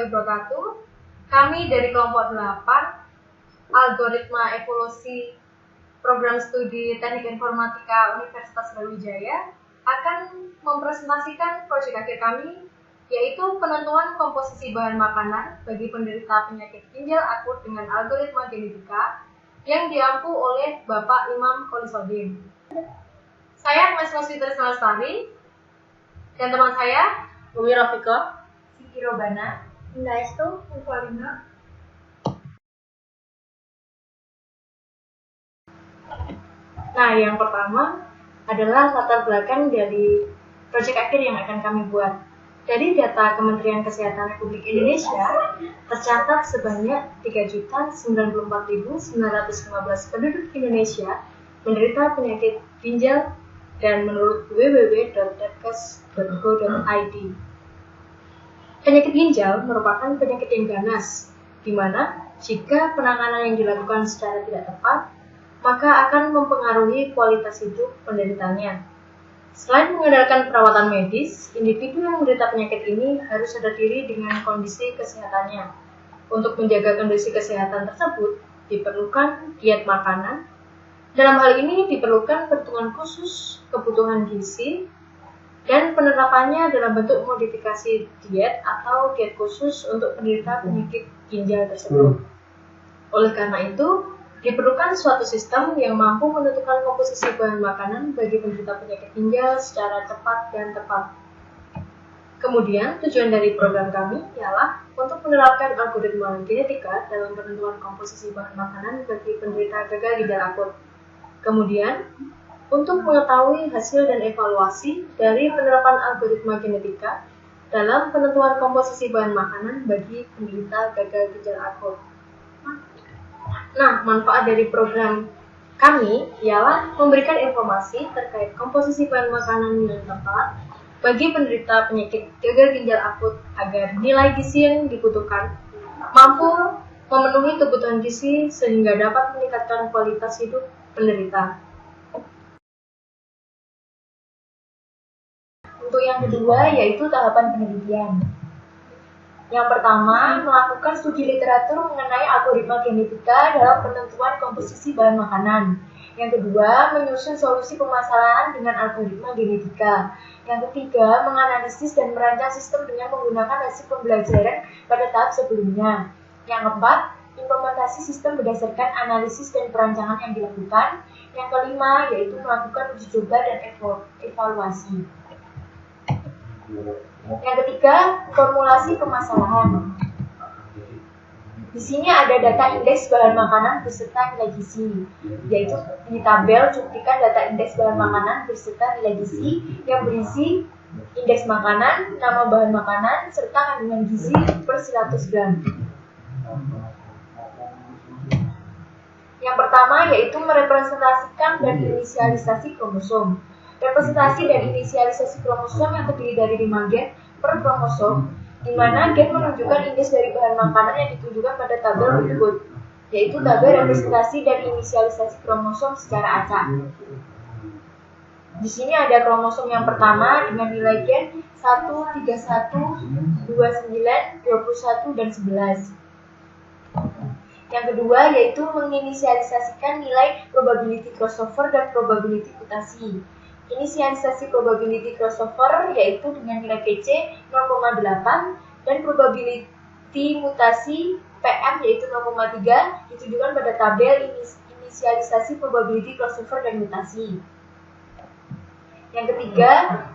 warahmatullahi wabarakatuh. Kami dari kelompok 8 Algoritma Evolusi Program Studi Teknik Informatika Universitas Brawijaya akan mempresentasikan proyek akhir kami, yaitu penentuan komposisi bahan makanan bagi penderita penyakit ginjal akut dengan algoritma genetika yang diampu oleh Bapak Imam Kholisodin. Saya Mas Fitri Lestari dan teman saya Umi Rafika, Siti Robana, Indah Estu, Uvalina. Nah, yang pertama adalah latar belakang dari proyek akhir yang akan kami buat. Dari data Kementerian Kesehatan Republik Indonesia, tercatat sebanyak 3.094.915 penduduk Indonesia menderita penyakit ginjal dan menurut www.depkes.go.id. Penyakit ginjal merupakan penyakit yang ganas, di mana jika penanganan yang dilakukan secara tidak tepat, maka akan mempengaruhi kualitas hidup penderitanya. Selain mengandalkan perawatan medis, individu yang menderita penyakit ini harus sadar diri dengan kondisi kesehatannya. Untuk menjaga kondisi kesehatan tersebut, diperlukan diet makanan. Dalam hal ini diperlukan perhitungan khusus kebutuhan gizi dan penerapannya dalam bentuk modifikasi diet atau diet khusus untuk penderita penyakit ginjal tersebut. Oleh karena itu, diperlukan suatu sistem yang mampu menentukan komposisi bahan makanan bagi penderita penyakit ginjal secara cepat dan tepat. Kemudian, tujuan dari program kami ialah untuk menerapkan algoritma genetika dalam penentuan komposisi bahan makanan bagi penderita gagal ginjal akut. Kemudian, untuk mengetahui hasil dan evaluasi dari penerapan algoritma genetika dalam penentuan komposisi bahan makanan bagi penderita gagal ginjal akut. Nah, manfaat dari program kami ialah memberikan informasi terkait komposisi bahan makanan yang tepat bagi penderita penyakit gagal ginjal akut agar nilai gizi yang dibutuhkan mampu memenuhi kebutuhan gizi sehingga dapat meningkatkan kualitas hidup penderita. Untuk yang kedua yaitu tahapan penelitian. Yang pertama, melakukan studi literatur mengenai algoritma genetika dalam penentuan komposisi bahan makanan. Yang kedua, menyusun solusi permasalahan dengan algoritma genetika. Yang ketiga, menganalisis dan merancang sistem dengan menggunakan hasil pembelajaran pada tahap sebelumnya. Yang keempat, implementasi sistem berdasarkan analisis dan perancangan yang dilakukan. Yang kelima, yaitu melakukan uji coba dan evaluasi. Yang ketiga, formulasi permasalahan. Di sini ada data indeks bahan makanan beserta nilai gizi, yaitu di tabel cuplikan data indeks bahan makanan beserta nilai gizi yang berisi indeks makanan, nama bahan makanan, serta kandungan gizi per 100 gram. Yang pertama yaitu merepresentasikan dan inisialisasi kromosom. Representasi dan inisialisasi kromosom yang terdiri dari 5 gen per kromosom, di mana gen menunjukkan indeks dari bahan makanan yang ditunjukkan pada tabel berikut, yaitu tabel representasi dan inisialisasi kromosom secara acak. Di sini ada kromosom yang pertama dengan nilai gen 1, 31, 29, 21, dan 11. Yang kedua yaitu menginisialisasikan nilai probability crossover dan probability mutasi. Inisialisasi probability crossover yaitu dengan nilai PC 0,8 dan probability mutasi PM yaitu 0,3 ditunjukkan pada tabel inisialisasi probability crossover dan mutasi. Yang ketiga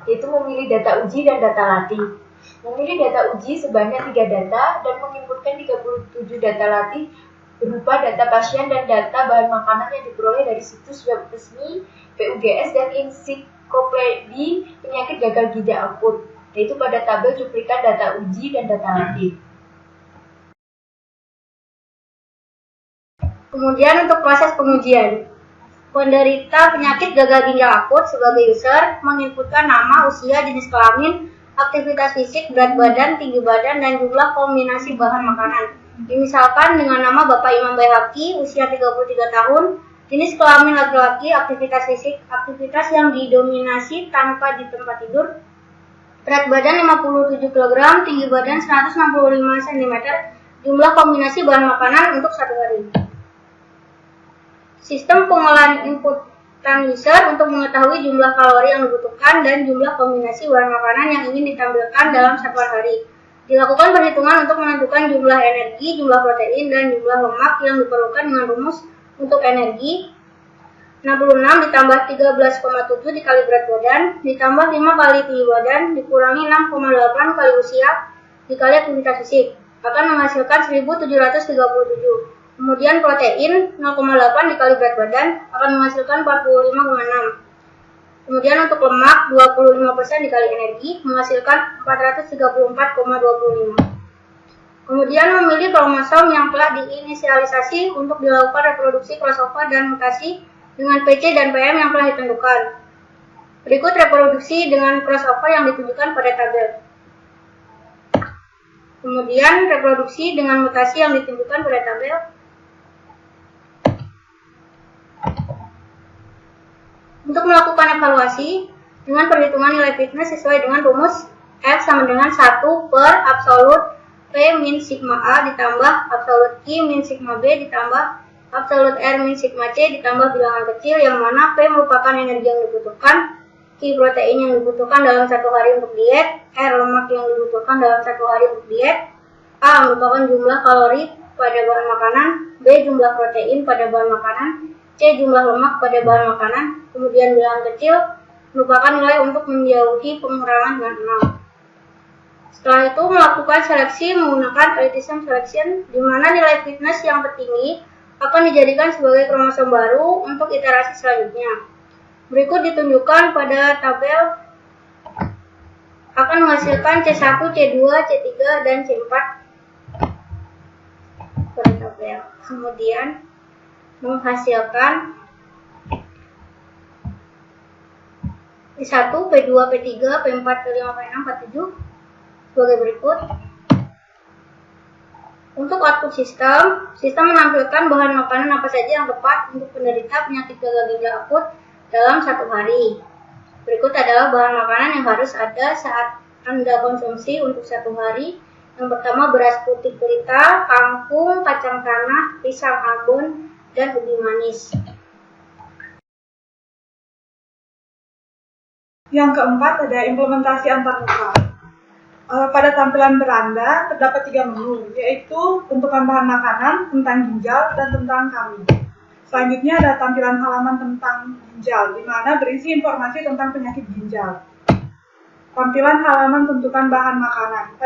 yaitu memilih data uji dan data latih. Memilih data uji sebanyak 3 data dan menginputkan 37 data latih berupa data pasien dan data bahan makanan yang diperoleh dari situs web resmi PUGS dan ensiklopedi penyakit gagal ginjal akut, yaitu pada tabel cuplikan data uji dan data latih. Kemudian untuk proses pengujian, penderita penyakit gagal ginjal akut sebagai user menginputkan nama, usia, jenis kelamin, aktivitas fisik, berat badan, tinggi badan, dan jumlah kombinasi bahan makanan. Misalkan dengan nama Bapak Imam Baihaqi, usia 33 tahun, jenis kelamin laki-laki, aktivitas fisik, aktivitas yang didominasi tanpa di tempat tidur, berat badan 57 kg, tinggi badan 165 cm, jumlah kombinasi bahan makanan untuk 1 hari. Sistem pengolahan inputan user untuk mengetahui jumlah kalori yang dibutuhkan dan jumlah kombinasi bahan makanan yang ingin ditampilkan dalam satuan hari. Dilakukan perhitungan untuk menentukan jumlah energi, jumlah protein, dan jumlah lemak yang diperlukan dengan rumus untuk energi 66 ditambah 13,7 dikali berat badan, ditambah 5 kali tinggi badan, dikurangi 6,8 kali usia, dikali aktivitas fisik, akan menghasilkan 1737. Kemudian protein 0,8 dikali berat badan, akan menghasilkan 45,6. Kemudian untuk lemak 25% dikali energi menghasilkan 434,25. Kemudian memilih kromosom yang telah diinisialisasi untuk dilakukan reproduksi crossover dan mutasi dengan PC dan PM yang telah ditentukan. Berikut reproduksi dengan crossover yang ditunjukkan pada tabel. Kemudian reproduksi dengan mutasi yang ditunjukkan pada tabel. Untuk melakukan evaluasi dengan perhitungan nilai fitness sesuai dengan rumus F sama dengan 1 per absolut P min sigma A ditambah absolut Q min sigma B ditambah absolut R min sigma C ditambah bilangan kecil yang mana P merupakan energi yang dibutuhkan, Q protein yang dibutuhkan dalam 1 hari untuk diet, R lemak yang dibutuhkan dalam 1 hari untuk diet, A merupakan jumlah kalori pada bahan makanan, B jumlah protein pada bahan makanan, C jumlah lemak pada bahan makanan, kemudian bilangan kecil merupakan nilai untuk menjauhi pengurangan dengan 0. Setelah itu melakukan seleksi menggunakan Elitism Selection, di mana nilai fitness yang tertinggi akan dijadikan sebagai kromosom baru untuk iterasi selanjutnya. Berikut ditunjukkan pada tabel akan menghasilkan C1, C2, C3, dan C4 pada tabel. Kemudian menghasilkan P1, P2, P3, P4, P5, P6, P7 sebagai berikut. Untuk output sistem menampilkan bahan makanan apa saja yang tepat untuk penderita penyakit gagal ginjal akut dalam 1 hari. Berikut adalah bahan makanan yang harus ada saat Anda konsumsi untuk 1 hari. Yang pertama beras putih pelita, kangkung, kacang tanah, pisang ambon, dan ubi manis. Yang keempat ada implementasi antarmuka. Pada tampilan beranda terdapat 3 menu, yaitu tentukan bahan makanan, tentang ginjal, dan tentang kami. Selanjutnya ada tampilan halaman tentang ginjal, di mana berisi informasi tentang penyakit ginjal. Tampilan halaman tentukan bahan makanan.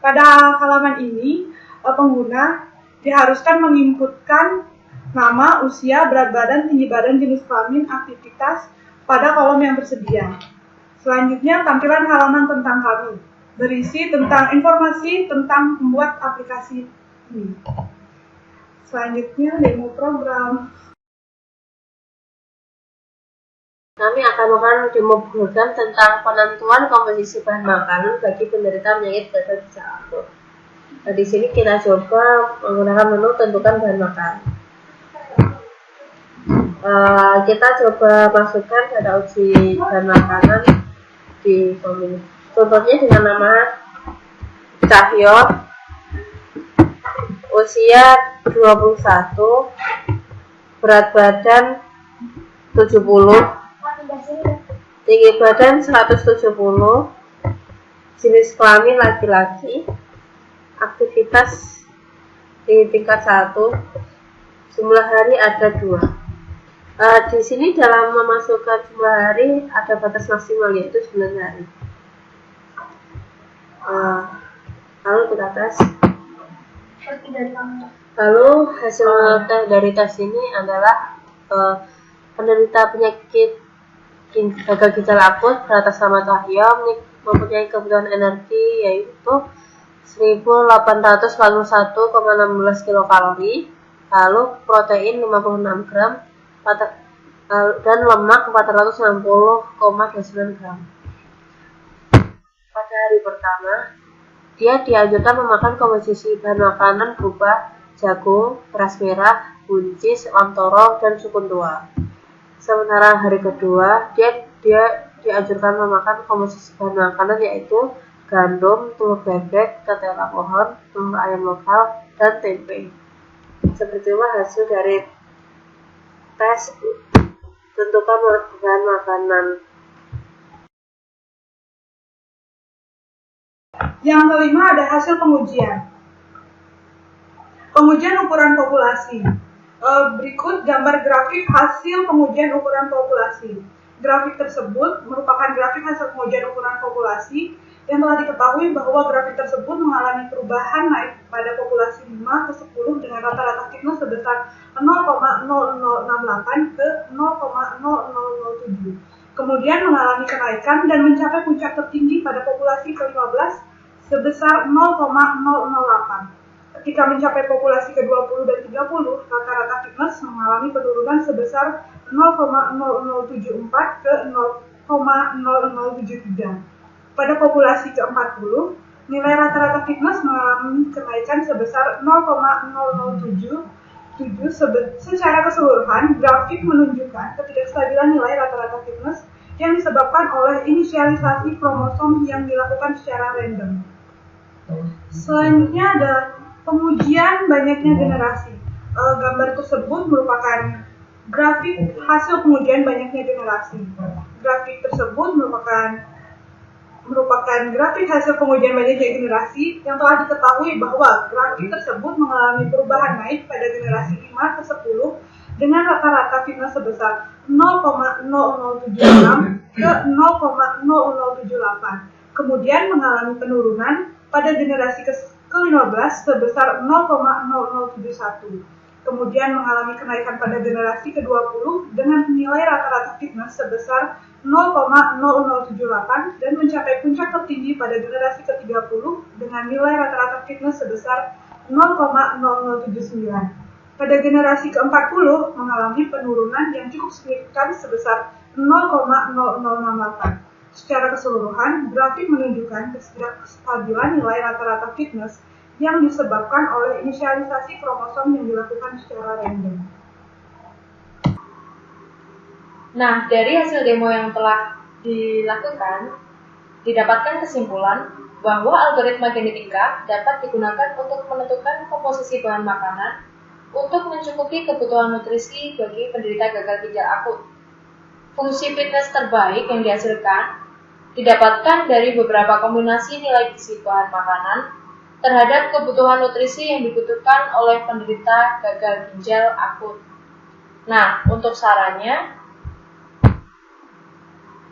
Pada halaman ini, pengguna diharuskan menginputkan nama, usia, berat badan, tinggi badan, jenis kelamin, aktivitas pada kolom yang tersedia. Selanjutnya, tampilan halaman tentang kami, berisi tentang informasi tentang membuat aplikasi ini. Selanjutnya, demo program. Kami akan melakukan demo program tentang penentuan komposisi bahan makanan bagi penderita penyakit gagal ginjal akut. Nah, di sini kita coba menggunakan menu tentukan bahan makanan. Kita coba masukkan data uji bahan makanan di komunitas. Contohnya dengan nama Cahyo, usia 21, berat badan 70, tinggi badan 170, jenis kelamin laki-laki, aktivitas di tingkat 1, jumlah hari ada 2. Di sini dalam memasukkan jumlah hari ada batas maksimal yaitu 9 hari. Lalu kita tes. Lalu hasil dari tes ini adalah penderita penyakit gagal ginjal akut beratas nama Cahyo mempunyai kebutuhan energi yaitu 1841,16 kilokalori, lalu protein 56 gram dan lemak 460,29 gram. Pada hari pertama, dia dianjurkan memakan komposisi bahan makanan berupa jagung, beras merah, buncis, lam toro, dan sukun tua. Sementara hari kedua, dia dianjurkan memakan komposisi bahan makanan yaitu gandum, telur bebek, ketela pohon, telur ayam lokal, dan tempe. Seperti itulah hasil dari tes tentukan bahan makanan. Yang kelima ada hasil pengujian. Pengujian ukuran populasi. Berikut gambar grafik hasil pengujian ukuran populasi. Grafik tersebut merupakan grafik hasil pengujian ukuran populasi yang telah diketahui bahwa grafik tersebut mengalami perubahan naik pada populasi 5 ke 10 dengan rata-rata thickness sebesar 0,0068 ke 0,0007. Kemudian mengalami kenaikan dan mencapai puncak tertinggi pada populasi ke-15 sebesar 0,008. Ketika mencapai populasi ke-20 dan 30, rata-rata thickness mengalami penurunan sebesar 0,0074 ke 0,0073. Pada populasi ke-40, nilai rata-rata thickness mengalami kenaikan sebesar 0,0077. Secara keseluruhan, grafik menunjukkan ketidakstabilan nilai rata-rata thickness yang disebabkan oleh inisialisasi kromosom yang dilakukan secara random. Selanjutnya ada pengujian banyaknya generasi. Gambar tersebut merupakan grafik hasil pengujian banyaknya generasi. Grafik tersebut merupakan grafik hasil pengujian banyaknya generasi yang telah diketahui bahwa grafik tersebut mengalami perubahan naik pada generasi 5 ke 10 dengan rata-rata thickness sebesar 0,0076 ke 0,0078. Kemudian mengalami penurunan pada generasi ke-15 sebesar 0,0071. Kemudian mengalami kenaikan pada generasi ke-20 dengan nilai rata-rata thickness sebesar 0,0078 dan mencapai puncak tertinggi pada generasi ke-30 dengan nilai rata-rata thickness sebesar 0,0079. Pada generasi ke-40 mengalami penurunan yang cukup signifikan sebesar 0,0068. Secara keseluruhan, grafik menunjukkan ketidakstabilan nilai rata-rata thickness yang disebabkan oleh inisialisasi kromosom yang dilakukan secara random. Nah, dari hasil demo yang telah dilakukan, didapatkan kesimpulan bahwa algoritma genetika dapat digunakan untuk menentukan komposisi bahan makanan untuk mencukupi kebutuhan nutrisi bagi penderita gagal ginjal akut. Fungsi fitness terbaik yang dihasilkan didapatkan dari beberapa kombinasi nilai gizi bahan makanan terhadap kebutuhan nutrisi yang dibutuhkan oleh penderita gagal ginjal akut. Nah, untuk sarannya,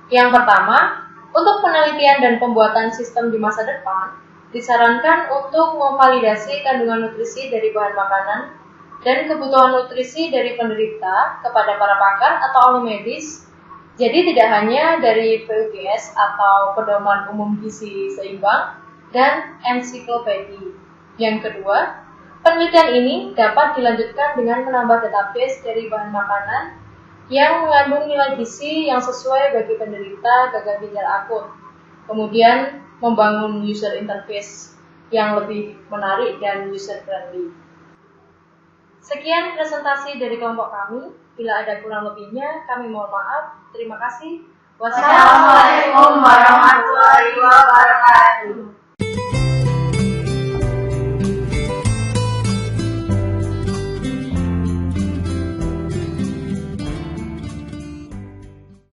yang pertama, untuk penelitian dan pembuatan sistem di masa depan, disarankan untuk memvalidasi kandungan nutrisi dari bahan makanan dan kebutuhan nutrisi dari penderita kepada para pakar atau ahli medis. Jadi tidak hanya dari PUGS atau Pedoman Umum Gizi Seimbang dan ensiklopedi. Yang kedua, penelitian ini dapat dilanjutkan dengan menambah database dari bahan makanan yang mengandung nilai gizi yang sesuai bagi penderita gagal ginjal akut. Kemudian membangun user interface yang lebih menarik dan user friendly. Sekian presentasi dari kelompok kami. Bila ada kurang lebihnya, kami mohon maaf. Terima kasih. Wassalamualaikum warahmatullahi wabarakatuh.